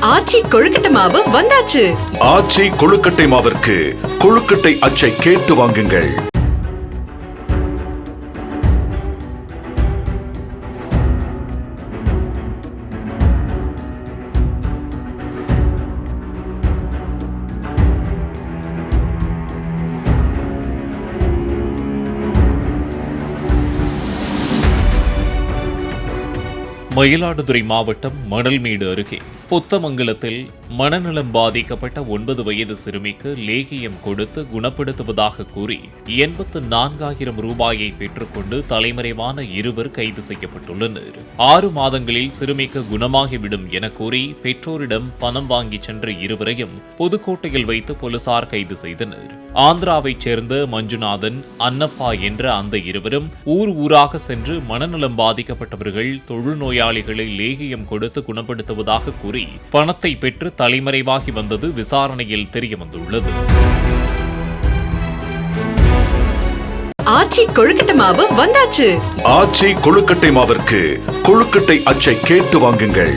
ஆச்சி கொழுக்கட்டை மாவு வந்தாச்சு. ஆச்சி கொழுக்கட்டை மாவிற்கு கொழுக்கட்டை அச்சை கேட்டு வாங்குங்கள். மயிலாடுதுறை மாவட்டம் மணல்மேடு அருகே புத்தமங்கலத்தில் மனநலம் பாதிக்கப்பட்ட 9 வயது சிறுமிக்கு லேகியம் கொடுத்து குணப்படுத்துவதாக கூறி 84,000 ரூபாயை பெற்றுக்கொண்டு தலைமறைவான இருவர் கைது செய்யப்பட்டுள்ளனர். 6 மாதங்களில் சிறுமிக்கு குணமாகிவிடும் என கூறி பெற்றோரிடம் பணம் வாங்கி சென்ற இருவரையும் புதுக்கோட்டையில் வைத்து போலீசார் கைது செய்தனர். ஆந்திராவைச் சேர்ந்த மஞ்சுநாதன், அன்னப்பா என்ற அந்த இருவரும் ஊராக சென்று மனநலம் பாதிக்கப்பட்டவர்கள் தொழுநோயாளிகளை லேகியம் கொடுத்து குணப்படுத்துவதாக கூறி பணத்தை பெற்று தலைமறைவாகி வந்தது விசாரணையில் தெரியவந்துள்ளது. ஆச்சி கொழுக்கட்டை மாவு வந்தாச்சு. ஆச்சி கொழுக்கட்டை மாவிற்கு கொழுக்கட்டை அச்சை கேட்டு வாங்குங்கள்.